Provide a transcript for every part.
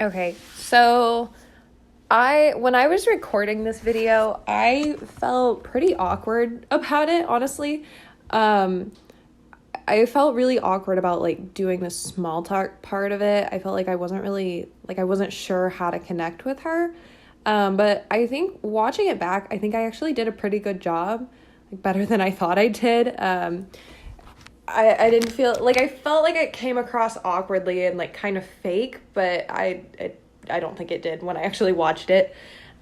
Okay, so when I was recording this video, I felt pretty awkward about it, honestly. Um, I felt really awkward about like doing the small talk part of it. I felt like I wasn't sure how to connect with her. But I think watching it back, I think I actually did a pretty good job, like better than I thought I did. I didn't feel like I felt like it came across awkwardly and like kind of fake, but I don't think it did when I actually watched it.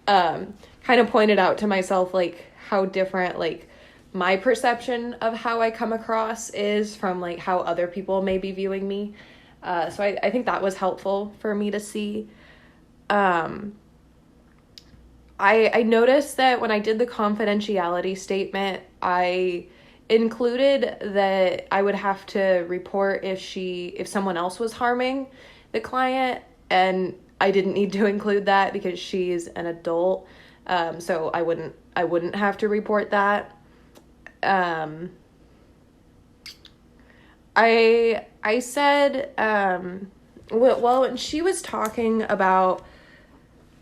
Kind of pointed out to myself like how different like my perception of how I come across is from like how other people may be viewing me. So I think that was helpful for me to see. Um, I noticed that when I did the confidentiality statement, I included that I would have to report if someone else was harming the client, and I didn't need to include that because she's an adult. So I wouldn't have to report that. Um, I said well when she was talking about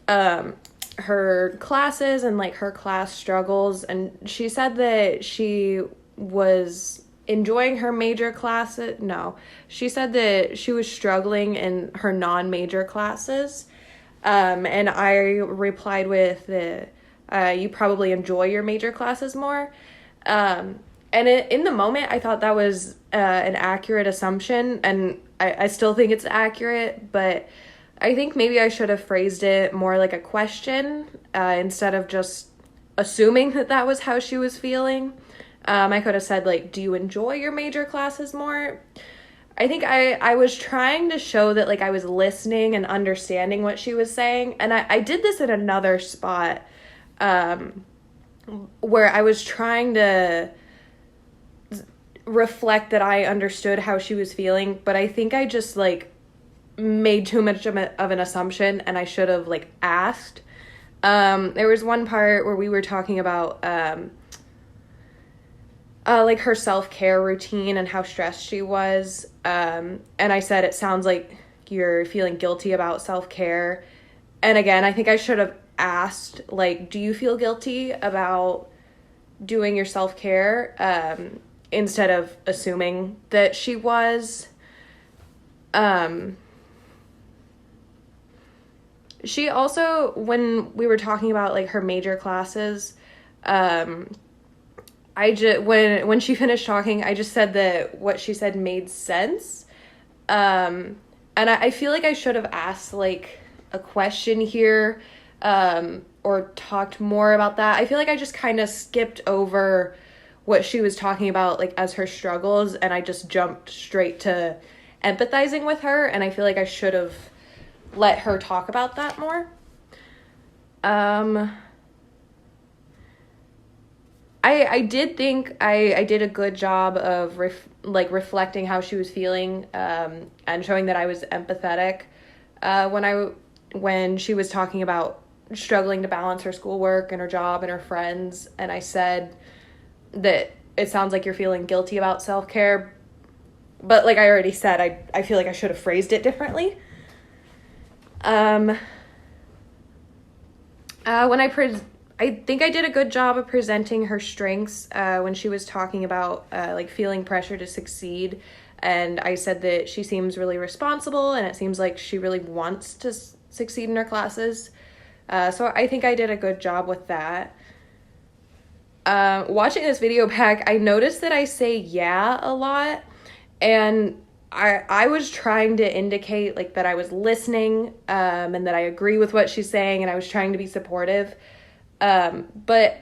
um her classes and like her class struggles, and she said that she was enjoying her major classes. No, she said that she was struggling in her non-major classes. And I replied with the you probably enjoy your major classes more. And in the moment I thought that was an accurate assumption, and I still think it's accurate, but I think maybe I should have phrased it more like a question instead of just assuming that that was how she was feeling. I could have said, like, do you enjoy your major classes more? I think I was trying to show that, like, I was listening and understanding what she was saying. And I did this in another spot um, where I was trying to reflect that I understood how she was feeling, but I think I just, like, made too much of an assumption, and I should have like asked. There was one part where we were talking about like her self-care routine and how stressed she was, and I said it sounds like you're feeling guilty about self-care. And again, I think I should have asked, like, do you feel guilty about doing your self-care, instead of assuming that she was. um She also, when we were talking about like her major classes, um, I just when she finished talking, I just said that what she said made sense, um, and I feel like I should have asked like a question here, or talked more about that. I feel like I just kind of skipped over what she was talking about like as her struggles, and I just jumped straight to empathizing with her, and I feel like I should have let her talk about that more. Um, I did think I did a good job of reflecting how she was feeling, and showing that I was empathetic when she was talking about struggling to balance her schoolwork and her job and her friends, and I said that it sounds like you're feeling guilty about self-care, but like I already said, I feel like I should have phrased it differently. Um, I think I did a good job of presenting her strengths when she was talking about like feeling pressure to succeed, and I said that she seems really responsible, and it seems like she really wants to succeed in her classes. So I think I did a good job with that. Watching this video back, I noticed that I say yeah a lot, and I was trying to indicate like that I was listening, and that I agree with what she's saying, and I was trying to be supportive. But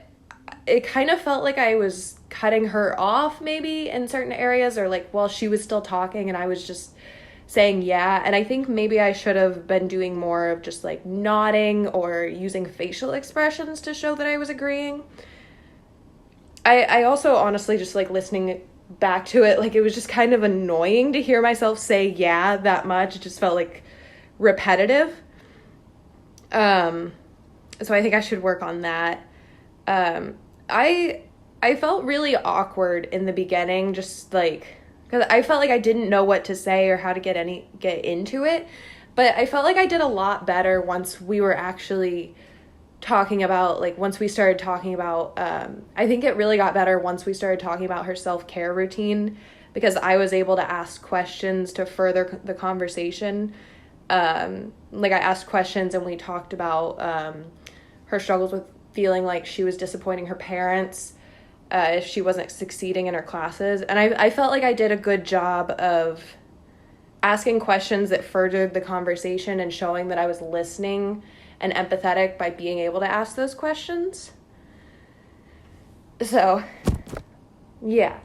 it kind of felt like I was cutting her off maybe in certain areas, or like while she was still talking and I was just saying yeah. And I think maybe I should have been doing more of just like nodding or using facial expressions to show that I was agreeing. I also honestly just like listening back to it, like it was just kind of annoying to hear myself say yeah that much. It just felt like repetitive. Um, so I think I should work on that. Um, I I felt really awkward in the beginning, just like because I felt like I didn't know what to say or how to get into it. But I felt like I did a lot better once we were actually talking about, like, once we started talking about, I think it really got better once we started talking about her self-care routine, because I was able to ask questions to further the conversation. Like, I asked questions and we talked about her struggles with feeling like she was disappointing her parents if she wasn't succeeding in her classes. And I felt like I did a good job of asking questions that furthered the conversation and showing that I was listening and empathetic by being able to ask those questions. So, yeah.